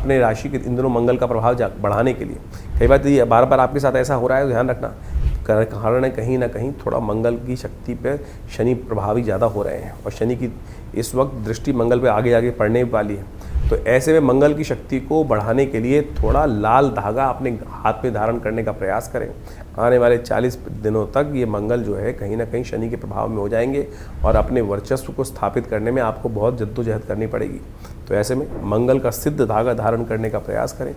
अपने राशि के इन दिनों मंगल का प्रभाव बढ़ाने के लिए। कई बार ये बार बार आपके साथ ऐसा हो रहा है, ध्यान रखना, कारण कहीं ना कहीं थोड़ा मंगल की शक्ति पे शनि प्रभावी ज़्यादा हो रहे हैं, और शनि की इस वक्त दृष्टि मंगल पे आगे आगे पड़ने वाली है। तो ऐसे में मंगल की शक्ति को बढ़ाने के लिए थोड़ा लाल धागा अपने हाथ में धारण करने का प्रयास करें। आने वाले 40 दिनों तक ये मंगल जो है कहीं ना कहीं शनि के प्रभाव में हो जाएंगे, और अपने वर्चस्व को स्थापित करने में आपको बहुत जद्दोजहद करनी पड़ेगी। तो ऐसे में मंगल का सिद्ध धागा धारण करने का प्रयास करें।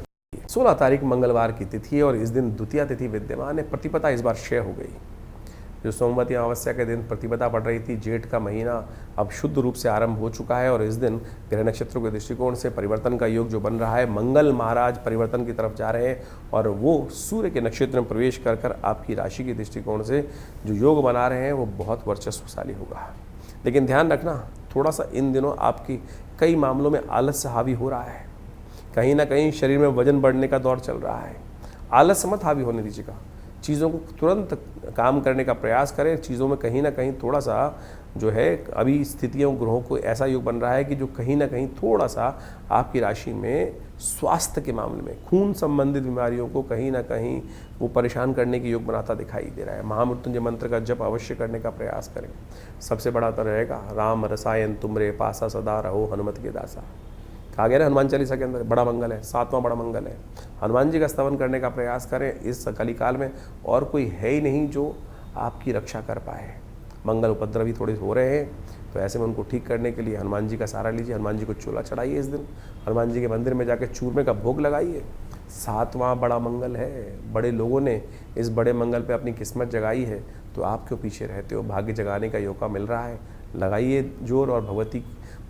16 तारीख मंगलवार की तिथि है, और इस दिन द्वितीया तिथि विद्यमान है। प्रतिपदा इस बार क्षय हो गई। जो सोमवती अमावस्या के दिन प्रतिपदा पड़ रही थी, जेठ का महीना अब शुद्ध रूप से आरंभ हो चुका है, और इस दिन ग्रह नक्षत्रों के दृष्टिकोण से परिवर्तन का योग जो बन रहा है, मंगल महाराज परिवर्तन की तरफ जा रहे हैं, और वो सूर्य के नक्षत्र में प्रवेश कर कर आपकी राशि के दृष्टिकोण से जो योग बना रहे हैं वो बहुत वर्चस्वशाली होगा। लेकिन ध्यान रखना, थोड़ा सा इन दिनों आपकी कई मामलों में आलस्य हावी हो रहा है। कहीं ना कहीं शरीर में वजन बढ़ने का दौर चल रहा है। आलस्य मत हावी होने दीजिएगा, चीज़ों को तुरंत काम करने का प्रयास करें। चीज़ों में कहीं ना कहीं थोड़ा सा जो है, अभी स्थितियों ग्रहों को ऐसा योग बन रहा है कि जो कहीं ना कहीं थोड़ा सा आपकी राशि में स्वास्थ्य के मामले में, खून संबंधित बीमारियों को कहीं ना कहीं वो परेशान करने की योग बनाता दिखाई दे रहा है। महामृत्युंजय मंत्र का जप अवश्य करने का प्रयास करें। सबसे बड़ा तो रहेगा राम रसायन तुमरे पासा सदा रहो हनुमत के दासा। कहा गया ना हनुमान चालीसा के अंदर, बड़ा मंगल है, 7वां बड़ा मंगल है। हनुमान जी का स्तवन करने का प्रयास करें। इस कलिकाल में और कोई है ही नहीं जो आपकी रक्षा कर पाए। मंगल उपद्रवी थोड़े हो रहे हैं, तो ऐसे में उनको ठीक करने के लिए हनुमान जी का सहारा लीजिए। हनुमान जी को चूल्हा चढ़ाइए इस दिन, हनुमान जी के मंदिर में जाकर चूरमे का भोग लगाइए। 7वां बड़ा मंगल है। बड़े लोगों ने इस बड़े मंगल पे अपनी किस्मत जगाई है, तो आप क्यों पीछे रहते हो? भाग्य जगाने का मौका मिल रहा है, लगाइए जोर और भगवती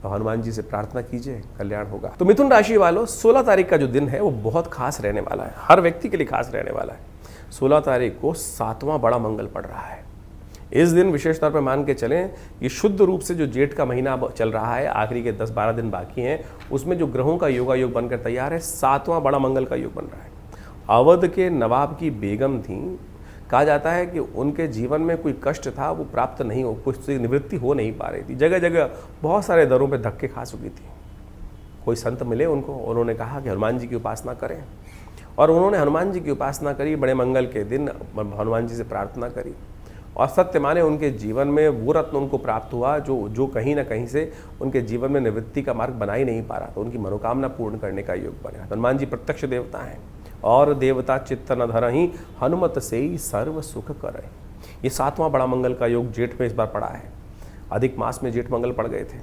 हनुमान जी से प्रार्थना कीजिए, कल्याण होगा। तो मिथुन राशि वालों, 16 तारीख का जो दिन है वो बहुत खास रहने वाला है, हर व्यक्ति के लिए खास रहने वाला है। 16 तारीख को 7वां बड़ा मंगल पड़ रहा है। इस दिन विशेष तौर पर मान के चलें, ये शुद्ध रूप से जो जेठ का महीना चल रहा है, आखिरी के 10-12 दिन बाकी हैं, उसमें जो ग्रहों का योग बनकर तैयार है, 7वां बड़ा मंगल का योग बन रहा है। अवध के नवाब की बेगम थी। कहा जाता है कि उनके जीवन में कोई कष्ट था, वो प्राप्त नहीं हो, कुछ निवृत्ति हो नहीं पा रही थी। जगह जगह बहुत सारे दरों पे धक्के खा चुकी थी। कोई संत मिले उनको, उन्होंने कहा कि हनुमान जी की उपासना करें, और उन्होंने हनुमान जी की उपासना करी। बड़े मंगल के दिन हनुमान जी से प्रार्थना करी, और सत्य माने उनके जीवन में वो रत्न उनको प्राप्त हुआ जो कहीं ना कहीं से उनके जीवन में निवृत्ति का मार्ग बना ही नहीं पा रहा था। उनकी मनोकामना पूर्ण करने का योग बना। हनुमान जी प्रत्यक्ष देवता हैं, और देवता चित्त न धरहि हनुमत से ही सर्व सुख करे। ये 7वां बड़ा मंगल का योग जेठ में इस बार पड़ा है। अधिक मास में जेठ मंगल पड़ गए थे,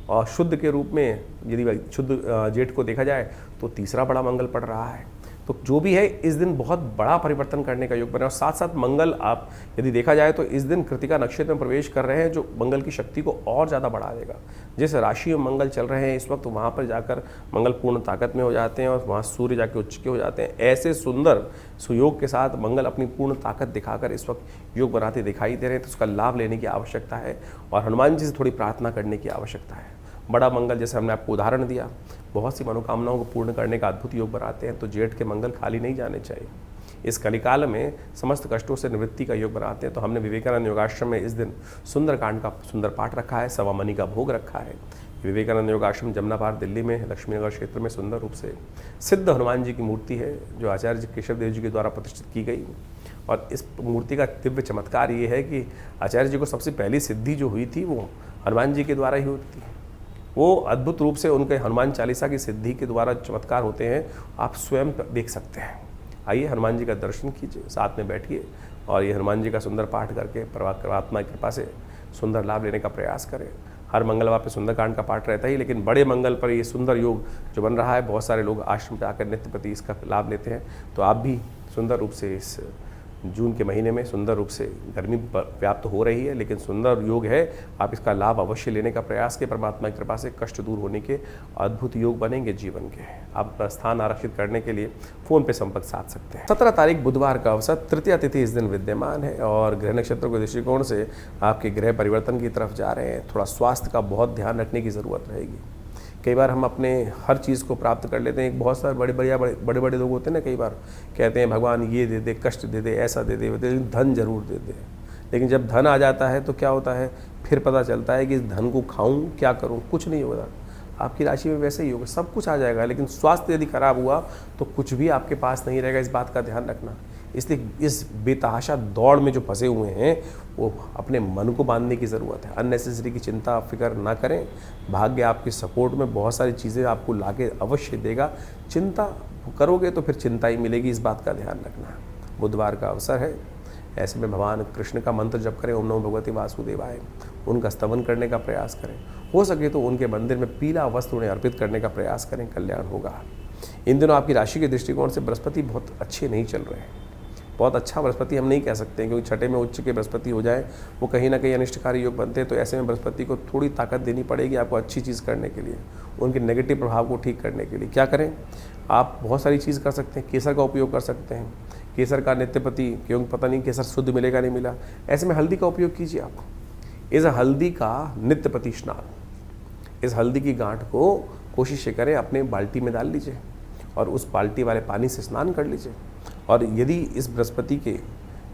और शुद्ध के रूप में यदि शुद्ध जेठ को देखा जाए तो 3रा बड़ा मंगल पड़ रहा है। तो जो भी है, इस दिन बहुत बड़ा परिवर्तन करने का योग बना। और साथ साथ मंगल, आप यदि देखा जाए तो इस दिन कृतिका नक्षत्र में प्रवेश कर रहे हैं, जो मंगल की शक्ति को और ज़्यादा बढ़ा देगा। जिस राशि में मंगल चल रहे हैं इस वक्त, वहाँ पर जाकर मंगल पूर्ण ताकत में हो जाते हैं, और वहाँ सूर्य जाके उच्च के हो जाते हैं। ऐसे सुंदर सुयोग के साथ मंगल अपनी पूर्ण ताकत दिखाकर इस वक्त योग बनाते दिखाई दे रहे हैं। तो उसका लाभ लेने की आवश्यकता है, और हनुमान जी से थोड़ी प्रार्थना करने की आवश्यकता है। बड़ा मंगल, जैसे हमने आपको उदाहरण दिया, बहुत सी मनोकामनाओं को पूर्ण करने का अद्भुत योग बनाते हैं। तो जेठ के मंगल खाली नहीं जाने चाहिए। इस कलिकाल में समस्त कष्टों से निवृत्ति का योग बनाते हैं। तो हमने विवेकानंद योगाश्रम में इस दिन सुंदरकांड का सुंदर पाठ रखा है, सवा मनी का भोग रखा है। विवेकानंद योगाश्रम जमुना पार दिल्ली में लक्ष्मीनगर क्षेत्र में सुंदर रूप से सिद्ध हनुमान जी की मूर्ति है, जो आचार्य केशव देव जी के द्वारा प्रतिष्ठित की गई। और इस मूर्ति का दिव्य चमत्कार ये है कि आचार्य जी को सबसे पहली सिद्धि जो हुई थी वो हनुमान जी के द्वारा ही होती है। वो अद्भुत रूप से उनके हनुमान चालीसा की सिद्धि के द्वारा चमत्कार होते हैं, आप स्वयं देख सकते हैं। आइए हनुमान जी का दर्शन कीजिए, साथ में बैठिए, और ये हनुमान जी का सुंदर पाठ करके परमात्मा की कृपा से सुंदर लाभ लेने का प्रयास करें। हर मंगलवार पे सुंदरकांड का पाठ रहता ही, लेकिन बड़े मंगल पर ये सुंदर योग जो बन रहा है, बहुत सारे लोग आश्रम पे आकर नित्य प्रति इसका लाभ लेते हैं। तो आप भी सुंदर रूप से इस जून के महीने में सुंदर रूप से, गर्मी व्याप्त हो रही है लेकिन सुंदर योग है, आप इसका लाभ अवश्य लेने का प्रयास के। परमात्मा की कृपा से कष्ट दूर होने के अद्भुत योग बनेंगे जीवन के। आप स्थान आरक्षित करने के लिए फ़ोन पे संपर्क साध सकते हैं। 17 तारीख बुधवार का अवसर, तृतीया तिथि इस दिन विद्यमान है, और ग्रह नक्षत्रों के दृष्टिकोण से आपके ग्रह परिवर्तन की तरफ जा रहे हैं। थोड़ा स्वास्थ्य का बहुत ध्यान रखने की ज़रूरत रहेगी। कई बार हम अपने हर चीज़ को प्राप्त कर लेते हैं। बहुत सारे बड़े लोग होते हैं ना, कई बार कहते हैं भगवान ये दे दे, कष्ट दे दे, ऐसा दे दे, धन जरूर दे दे। लेकिन जब धन आ जाता है तो क्या होता है, फिर पता चलता है कि इस धन को खाऊं क्या करूं, कुछ नहीं होता। आपकी राशि में वैसे ही होगा, सब कुछ आ जाएगा, लेकिन स्वास्थ्य यदि खराब हुआ तो कुछ भी आपके पास नहीं रहेगा, इस बात का ध्यान रखना। इसलिए इस बेतहाशा दौड़ में जो फंसे हुए हैं वो अपने मन को बांधने की ज़रूरत है। अननेसेसरी की चिंता फिक्र ना करें। भाग्य आपके सपोर्ट में बहुत सारी चीज़ें आपको लाके अवश्य देगा। चिंता करोगे तो फिर चिंता ही मिलेगी, इस बात का ध्यान रखना। बुधवार का अवसर है, ऐसे में भगवान कृष्ण का मंत्र जप करें, ओम नमो भगवते वासुदेवाय। उनका स्तवन करने का प्रयास करें, हो सके तो उनके मंदिर में पीला वस्त्र उन्हें अर्पित करने का प्रयास करें, कल्याण होगा। इन दिनों आपकी राशि के दृष्टिकोण से बृहस्पति बहुत अच्छे नहीं चल रहे हैं। बहुत अच्छा बृहस्पति हम नहीं कह सकते हैं, क्योंकि छठे में उच्च के बृहस्पति हो जाए वो कहीं ना कहीं अनिष्टकारी योग बनते हैं। तो ऐसे में बृहस्पति को थोड़ी ताकत देनी पड़ेगी आपको अच्छी चीज़ करने के लिए, उनके नेगेटिव प्रभाव को ठीक करने के लिए। क्या करें, आप बहुत सारी चीज़ कर सकते हैं। केसर का उपयोग कर सकते हैं, केसर का नित्यपति, क्योंकि पता नहीं केसर शुद्ध मिलेगा नहीं मिला, ऐसे में हल्दी का उपयोग कीजिए आप। इस हल्दी का नित्यपति स्नान, इस हल्दी की गांठ को कोशिश करें अपने बाल्टी में डाल लीजिए और उस बाल्टी वाले पानी से स्नान कर लीजिए। और यदि इस बृहस्पति के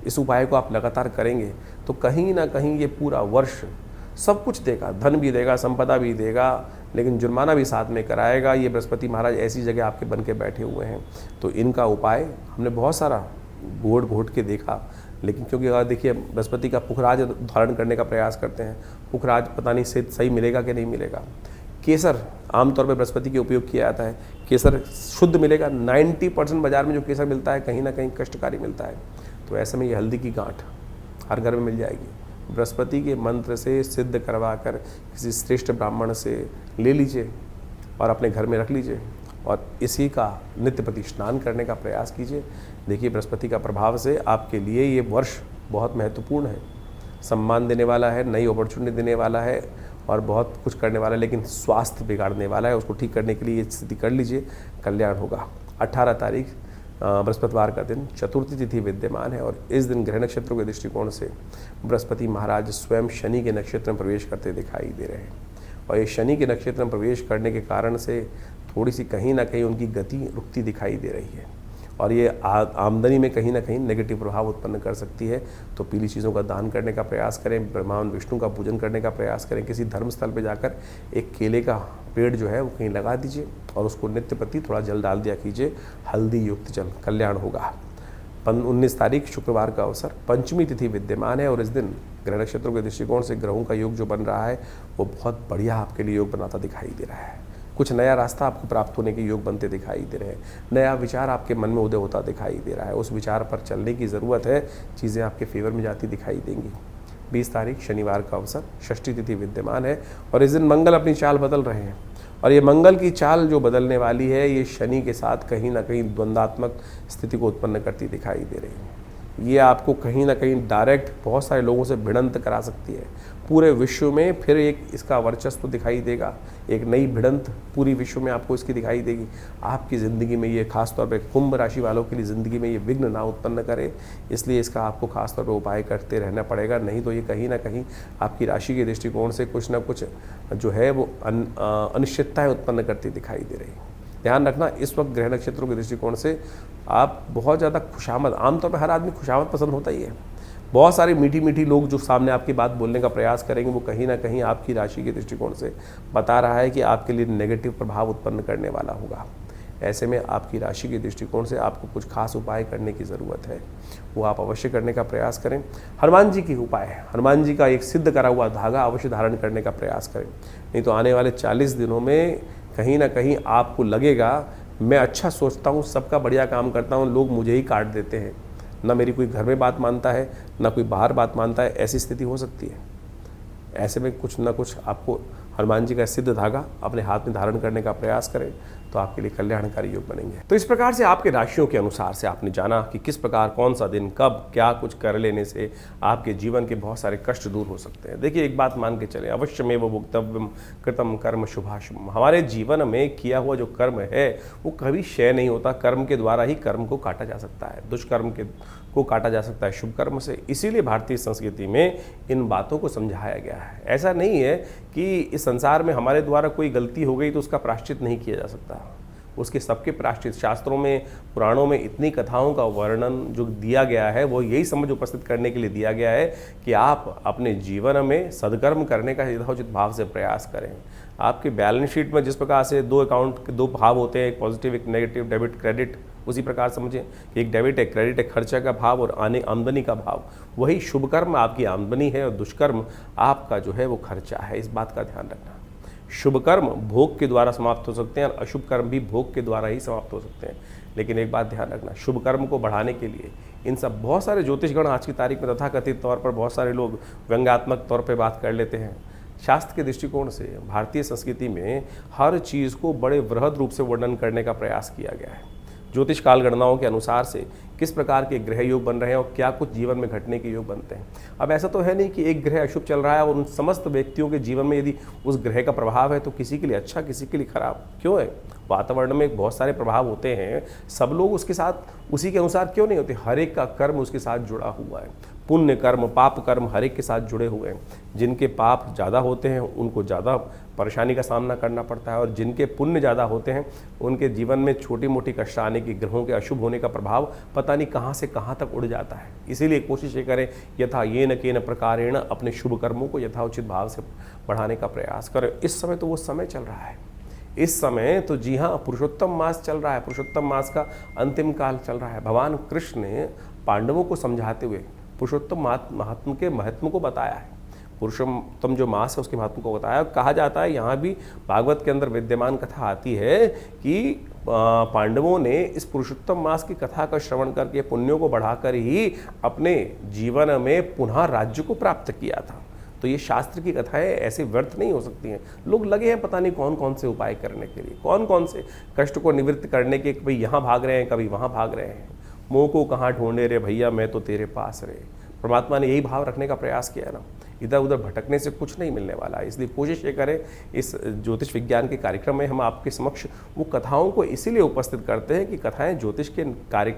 इस उपाय को आप लगातार करेंगे तो कहीं ना कहीं ये पूरा वर्ष सब कुछ देगा, धन भी देगा, संपदा भी देगा, लेकिन जुर्माना भी साथ में कराएगा। ये बृहस्पति महाराज ऐसी जगह आपके बन के बैठे हुए हैं, तो इनका उपाय हमने बहुत सारा घोट के देखा, लेकिन क्योंकि अगर देखिए बृहस्पति का पुखराज धारण करने का प्रयास करते हैं, पुखराज पता नहीं से सही मिलेगा कि नहीं मिलेगा। केसर आमतौर पर बृहस्पति के उपयोग किया जाता है, केसर शुद्ध मिलेगा। 90% बाजार में जो केसर मिलता है कहीं ना कहीं कष्टकारी मिलता है। तो ऐसे में ये हल्दी की गांठ हर घर में मिल जाएगी। बृहस्पति के मंत्र से सिद्ध करवा कर किसी श्रेष्ठ ब्राह्मण से ले लीजिए और अपने घर में रख लीजिए और इसी का नित्यपति स्नान करने का प्रयास कीजिए। देखिए बृहस्पति का प्रभाव से आपके लिए ये वर्ष बहुत महत्वपूर्ण है, सम्मान देने वाला है, नई अपॉर्चुनिटी देने वाला है और बहुत कुछ करने वाला है, लेकिन स्वास्थ्य बिगाड़ने वाला है। उसको ठीक करने के लिए ये स्थिति कर लीजिए, कल्याण होगा। 18 तारीख बृहस्पतिवार का दिन, चतुर्थी तिथि विद्यमान है और इस दिन ग्रह नक्षत्रों के दृष्टिकोण से बृहस्पति महाराज स्वयं शनि के नक्षत्र में प्रवेश करते दिखाई दे रहे हैं। और ये शनि के नक्षत्र में प्रवेश करने के कारण से थोड़ी सी कहीं ना कहीं उनकी गति रुकती दिखाई दे रही है और ये आमदनी में कहीं ना कहीं नेगेटिव प्रभाव उत्पन्न कर सकती है। तो पीली चीज़ों का दान करने का प्रयास करें, भगवान विष्णु का पूजन करने का प्रयास करें, किसी धर्म स्थल पर जाकर एक केले का पेड़ जो है वो कहीं लगा दीजिए और उसको नित्यपति थोड़ा जल डाल दिया कीजिए, हल्दी युक्त जल, कल्याण होगा। 19 तारीख शुक्रवार का अवसर, पंचमी तिथि विद्यमान है और इस दिन ग्रह नक्षत्रों के दृष्टिकोण से ग्रहों का योग जो बन रहा है वो बहुत बढ़िया आपके लिए योग बनाता दिखाई दे रहा है। कुछ नया रास्ता आपको प्राप्त होने के योग बनते दिखाई दे रहे हैं, नया विचार आपके मन में उदय होता दिखाई दे रहा है, उस विचार पर चलने की ज़रूरत है, चीज़ें आपके फेवर में जाती दिखाई देंगी। 20 तारीख शनिवार का अवसर, षष्ठी तिथि विद्यमान है और इस दिन मंगल अपनी चाल बदल रहे हैं और ये मंगल की चाल जो बदलने वाली है ये शनि के साथ कहीं ना कहीं द्वंद्वात्मक स्थिति को उत्पन्न करती दिखाई दे रही है। ये आपको कहीं ना कहीं डायरेक्ट बहुत सारे लोगों से भिड़ंत करा सकती है, पूरे विश्व में फिर एक इसका वर्चस्व दिखाई देगा, एक नई भिड़ंत पूरी विश्व में आपको इसकी दिखाई देगी। आपकी ज़िंदगी में ये खास तौर पे कुंभ राशि वालों के लिए ज़िंदगी में ये विघ्न ना उत्पन्न करे, इसलिए इसका आपको खास तौर पे उपाय करते रहना पड़ेगा, नहीं तो ये कहीं ना कहीं आपकी राशि के दृष्टिकोण से कुछ ना कुछ जो है वो अनिश्चितताएँ उत्पन्न करती दिखाई दे रही है। ध्यान रखना, इस वक्त ग्रह नक्षत्रों के दृष्टिकोण से आप बहुत ज़्यादा खुशामद, आमतौर पर हर आदमी खुशामद पसंद होता ही है। बहुत सारे मीठी मीठी लोग जो सामने आपकी बात बोलने का प्रयास करेंगे वो कहीं ना कहीं आपकी राशि के दृष्टिकोण से बता रहा है कि आपके लिए नेगेटिव प्रभाव उत्पन्न करने वाला होगा। ऐसे में आपकी राशि के दृष्टिकोण से आपको कुछ खास उपाय करने की ज़रूरत है, वो आप अवश्य करने का प्रयास करें। हनुमान जी की उपाय है, हनुमान जी का एक सिद्ध करा हुआ धागा अवश्य धारण करने का प्रयास करें, नहीं तो आने वाले 40 दिनों में कहीं ना कहीं आपको लगेगा मैं अच्छा सोचता हूँ, सबका बढ़िया काम करता हूँ, लोग मुझे ही काट देते हैं, ना मेरी कोई घर में बात मानता है ना कोई बाहर बात मानता है, ऐसी स्थिति हो सकती है। ऐसे में कुछ ना कुछ आपको हनुमान जी का सिद्ध धागा अपने हाथ में धारण करने का प्रयास करें तो आपके लिए कल्याणकारी योग बनेंगे। तो इस प्रकार से आपके राशियों के अनुसार से आपने जाना कि किस प्रकार कौन सा दिन कब क्या कुछ कर लेने से आपके जीवन के बहुत सारे कष्ट दूर हो सकते हैं। देखिए एक बात मान के चलें, अवश्य में वो भुक्तव्यम कृतम कर्म शुभाशुभ, हमारे जीवन में किया हुआ जो कर्म है वो कभी क्षय नहीं होता, कर्म के द्वारा ही कर्म को काटा जा सकता है, दुष्कर्म को काटा जा सकता है शुभ कर्म से। इसीलिए भारतीय संस्कृति में इन बातों को समझाया गया है। ऐसा नहीं है कि इस संसार में हमारे द्वारा कोई गलती हो गई तो उसका प्रायश्चित नहीं किया जा सकता, उसके सबके प्रायश्चित शास्त्रों में, पुराणों में इतनी कथाओं का वर्णन जो दिया गया है वो यही समझ उपस्थित करने के लिए दिया गया है कि आप अपने जीवन में सद्कर्म करने का यथोचित भाव से प्रयास करें। आपकी बैलेंस शीट में जिस प्रकार से 2 अकाउंट के 2 भाव होते हैं, एक पॉजिटिव एक नेगेटिव, डेबिट क्रेडिट, उसी प्रकार समझें कि एक डेबिट एक क्रेडिट, एक खर्चा का भाव और आमदनी का भाव। वही शुभ कर्म आपकी आमदनी है और दुष्कर्म आपका जो है वो खर्चा है। इस बात का ध्यान रखना। शुभ कर्म भोग के द्वारा समाप्त हो सकते हैं और अशुभ कर्म भी भोग के द्वारा ही समाप्त हो सकते हैं। लेकिन एक बात ध्यान रखना, शुभ कर्म को बढ़ाने के लिए इन सब बहुत सारे ज्योतिषगण आज की तारीख में तथाकथित तौर पर बहुत सारे लोग व्यंग्यात्मक तौर पर बात कर लेते हैं। शास्त्र के दृष्टिकोण से भारतीय संस्कृति में हर चीज़ को बड़े वृहद रूप से वर्णन करने का प्रयास किया गया है। ज्योतिष काल गणनाओं के अनुसार से किस प्रकार के ग्रह योग बन रहे हैं और क्या कुछ जीवन में घटने के योग बनते हैं। अब ऐसा तो है नहीं कि एक ग्रह अशुभ चल रहा है और उन समस्त व्यक्तियों के जीवन में यदि उस ग्रह का प्रभाव है तो किसी के लिए अच्छा किसी के लिए खराब क्यों है। वातावरण में बहुत सारे प्रभाव होते हैं, सब लोग उसके साथ उसी के अनुसार क्यों नहीं होते। हर एक का कर्म उसके साथ जुड़ा हुआ है। पुण्य कर्म पाप कर्म हर एक के साथ जुड़े हुए हैं। जिनके पाप ज़्यादा होते हैं उनको ज़्यादा परेशानी का सामना करना पड़ता है और जिनके पुण्य ज़्यादा होते हैं उनके जीवन में छोटी मोटी कष्ट आने की, ग्रहों के अशुभ होने का प्रभाव पता नहीं कहाँ से कहाँ तक उड़ जाता है। इसीलिए कोशिश ये करें यथा येन केन प्रकारेण अपने शुभ कर्मों को यथाउचित भाव से बढ़ाने का प्रयास करें। इस समय तो वो समय चल रहा है। इस समय तो जी हाँ पुरुषोत्तम मास चल रहा है। पुरुषोत्तम मास का अंतिम काल चल रहा है। भगवान कृष्ण ने पांडवों को समझाते हुए पुरुषोत्तम महात्म के महत्व को बताया है। पुरुषोत्तम जो मास है उसके महत्व को बताया। कहा जाता है, यहाँ भी भागवत के अंदर विद्यमान कथा आती है कि पांडवों ने इस पुरुषोत्तम मास की कथा का श्रवण करके पुण्यों को बढ़ाकर ही अपने जीवन में पुनः राज्य को प्राप्त किया था। तो ये शास्त्र की कथाएं ऐसे व्यर्थ नहीं हो सकती हैं। लोग लगे हैं पता नहीं कौन कौन से उपाय करने के लिए, कौन कौन से कष्ट को निवृत्त करने के, कभी यहाँ भाग रहे हैं कभी वहाँ भाग रहे हैं। मोह को कहाँ ढूंढे रे भैया, मैं तो तेरे पास रे। परमात्मा ने यही भाव रखने का प्रयास किया ना। इधर उधर भटकने से कुछ नहीं मिलने वाला है। इसलिए कोशिश ये करें, इस ज्योतिष विज्ञान के कार्यक्रम में हम आपके समक्ष वो कथाओं को इसीलिए उपस्थित करते हैं कि कथाएं ज्योतिष के कार्य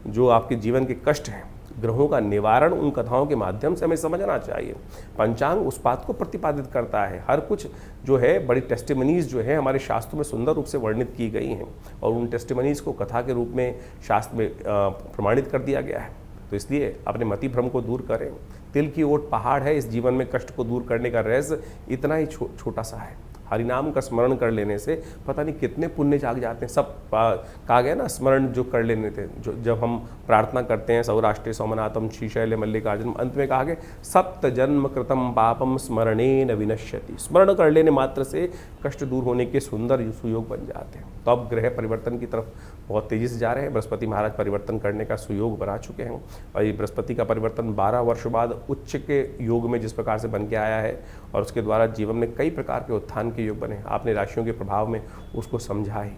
जो आपके जीवन के कष्ट हैं, ग्रहों का निवारण उन कथाओं के माध्यम से हमें समझना चाहिए। पंचांग उस बात को प्रतिपादित करता है। हर कुछ जो है बड़ी टेस्टिमनीज जो है हमारे शास्त्रों में सुंदर रूप से वर्णित की गई हैं और उन टेस्टिमनीज को कथा के रूप में शास्त्र में प्रमाणित कर दिया गया है। तो इसलिए अपने मति भ्रम को दूर करें। तिल की ओट पहाड़ है। इस जीवन में कष्ट को दूर करने का रहस्य इतना ही छोटा सा है। हरिनाम का स्मरण कर लेने से पता नहीं कितने पुण्य जाग जाते हैं। सब कहा गया ना, स्मरण जो कर लेने थे, जो जब हम प्रार्थना करते हैं सौराष्ट्र सोमनाथम श्रीशैल मल्लिकार्जुन, अंत में कहा गया सप्त जन्म कृतम पापम स्मरणेन विनश्यति। स्मरण कर लेने मात्र से कष्ट दूर होने के सुंदर सुयोग बन जाते हैं। तो अब ग्रह परिवर्तन की तरफ बहुत तेजी से जा रहे हैं। बृहस्पति महाराज परिवर्तन करने का सुयोग बना चुके हैं और ये बृहस्पति का परिवर्तन 12 वर्षों बाद उच्च के योग में जिस प्रकार से बन के आया है और उसके द्वारा जीवन में कई प्रकार के उत्थान के योग बने। आपने राशियों के प्रभाव में उसको समझा ही।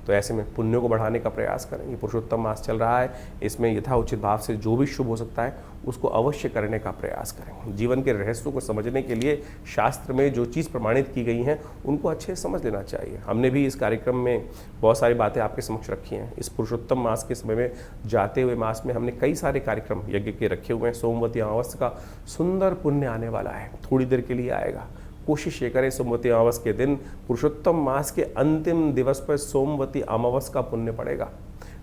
तो ऐसे में पुण्यों को बढ़ाने का प्रयास करें। ये पुरुषोत्तम मास चल रहा है, इसमें यथाउचित भाव से जो भी शुभ हो सकता है उसको अवश्य करने का प्रयास करें। जीवन के रहस्यों को समझने के लिए शास्त्र में जो चीज़ प्रमाणित की गई हैं उनको अच्छे से समझ लेना चाहिए। हमने भी इस कार्यक्रम में बहुत सारी बातें आपके समक्ष रखी हैं। इस पुरुषोत्तम मास के समय में जाते हुए मास में हमने कई सारे कार्यक्रम यज्ञ के रखे हुए हैं। सोमवती अमावस्या का सुंदर पुण्य आने वाला है, थोड़ी देर के लिए आएगा। कोशिश ये करें सोमवती अमावस के दिन, पुरुषोत्तम मास के अंतिम दिवस पर सोमवती अमावस का पुण्य पड़ेगा।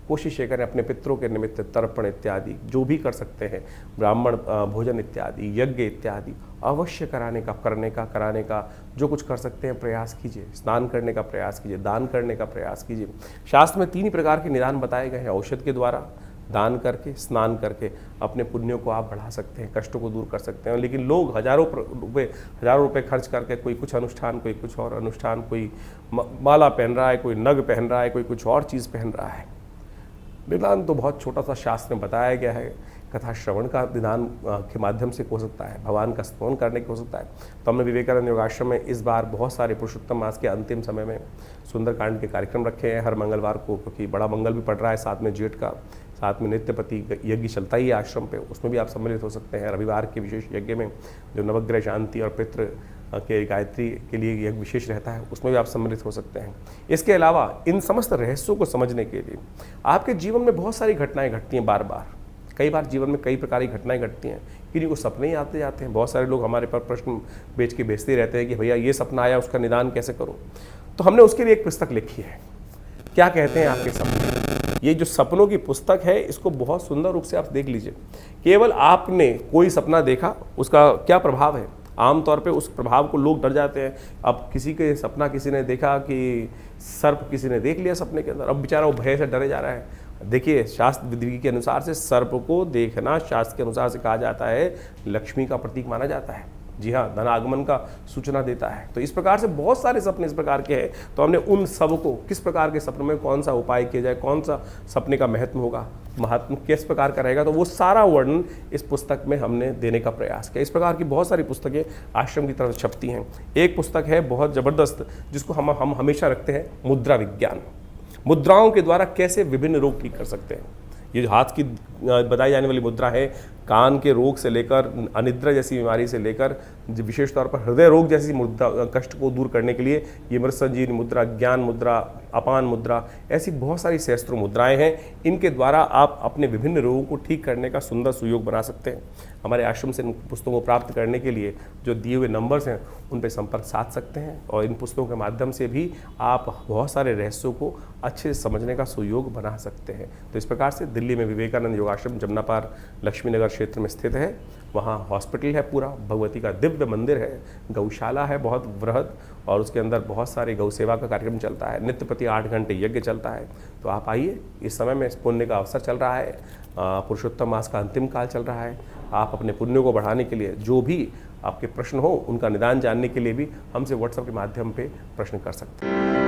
कोशिश ये करें अपने पितरों के निमित्त तर्पण इत्यादि जो भी कर सकते हैं, ब्राह्मण भोजन इत्यादि, यज्ञ इत्यादि अवश्य कराने का जो कुछ कर सकते हैं प्रयास कीजिए। स्नान करने का प्रयास कीजिए, दान करने का प्रयास कीजिए। शास्त्र में 3 ही प्रकार के निदान बताए गए हैं। औषध के द्वारा, दान करके, स्नान करके अपने पुण्यों को आप बढ़ा सकते हैं, कष्टों को दूर कर सकते हैं। लेकिन लोग हजारों रुपए खर्च करके कोई कुछ अनुष्ठान, कोई कुछ और अनुष्ठान, कोई माला पहन रहा है, कोई नग पहन रहा है, कोई कुछ और चीज़ पहन रहा है। निदान तो बहुत छोटा सा शास्त्र में बताया गया है। कथा श्रवण का निदान के माध्यम से हो सकता है, भगवान का स्तवन करने के हो सकता है। तो हमने विवेकानंद योगाश्रम में इस बार बहुत सारे पुरुषोत्तम मास के अंतिम समय में सुंदरकांड के कार्यक्रम रखे हैं हर मंगलवार को, क्योंकि बड़ा मंगल भी पड़ रहा है, साथ में जेठ का, साथ में नित्यपति यज्ञ चलता ही है आश्रम पे, उसमें भी आप सम्मिलित हो सकते हैं। रविवार के विशेष यज्ञ में जो नवग्रह शांति और पितृ के गायत्री के लिए यज्ञ विशेष रहता है, उसमें भी आप सम्मिलित हो सकते हैं। इसके अलावा इन समस्त रहस्यों को समझने के लिए आपके जीवन में बहुत सारी घटनाएं घटती हैं बार बार। कई बार जीवन में कई प्रकार की घटनाएं घटती हैं, किन्हीं को सपने ही आते जाते हैं। बहुत सारे लोग हमारे पर प्रश्न बेच के भेजते रहते हैं कि भैया ये सपना आया, उसका निदान कैसे करूं। तो हमने उसके लिए एक पुस्तक लिखी है। क्या कहते हैं आपके सपने। ये जो सपनों की पुस्तक है, इसको बहुत सुंदर रूप से आप देख लीजिए। केवल आपने कोई सपना देखा, उसका क्या प्रभाव है। आमतौर पे उस प्रभाव को लोग डर जाते हैं। अब किसी के सपना किसी ने देखा कि सर्प किसी ने देख लिया सपने के अंदर, अब बेचारा वो भय से डरे जा रहा है। देखिए, शास्त्र विधि के अनुसार से सर्प को देखना शास्त्र के अनुसार से कहा जाता है लक्ष्मी का प्रतीक माना जाता है। जी हाँ, धनागमन का सूचना देता है। तो इस प्रकार से बहुत सारे सपने इस प्रकार के हैं। तो हमने उन सब को, किस प्रकार के सपने में कौन सा उपाय किया जाए, कौन सा सपने का महत्व होगा, महत्व किस प्रकार का रहेगा, तो वो सारा वर्णन इस पुस्तक में हमने देने का प्रयास किया। इस प्रकार की बहुत सारी पुस्तकें आश्रम की तरफ छपती हैं। एक पुस्तक है बहुत ज़बरदस्त, जिसको हम हमेशा रखते हैं, मुद्रा विज्ञान। मुद्राओं के द्वारा कैसे विभिन्न रोग ठीक कर सकते हैं। ये जो हाथ की बताई जाने वाली मुद्रा है, कान के रोग से लेकर अनिद्रा जैसी बीमारी से लेकर विशेष तौर पर हृदय रोग जैसी मुद्रा कष्ट को दूर करने के लिए ये मृत संजीवनी मुद्रा, ज्ञान मुद्रा, अपान मुद्रा, ऐसी बहुत सारी सहस्त्रों मुद्राएं हैं। इनके द्वारा आप अपने विभिन्न रोगों को ठीक करने का सुंदर सुयोग बना सकते हैं। हमारे आश्रम से इन पुस्तकों को प्राप्त करने के लिए जो दिए हुए नंबर्स हैं उन पर संपर्क साध सकते हैं, और इन पुस्तकों के माध्यम से भी आप बहुत सारे रहस्यों को अच्छे से समझने का सुयोग बना सकते हैं। तो इस प्रकार से दिल्ली में विवेकानंद योगाश्रम जमनापार लक्ष्मी नगर क्षेत्र में स्थित है। वहाँ हॉस्पिटल है, पूरा भगवती का दिव्य मंदिर है, गौशाला है बहुत वृहद, और उसके अंदर बहुत सारे गौ सेवा का कार्यक्रम चलता है। नित्य प्रति 8 घंटे यज्ञ चलता है। तो आप आइए, इस समय में पुण्य का अवसर चल रहा है, पुरुषोत्तम मास का अंतिम काल चल रहा है। आप अपने पुण्यों को बढ़ाने के लिए जो भी आपके प्रश्न हो, उनका निदान जानने के लिए भी हमसे व्हाट्सएप के माध्यम पे प्रश्न कर सकते हैं।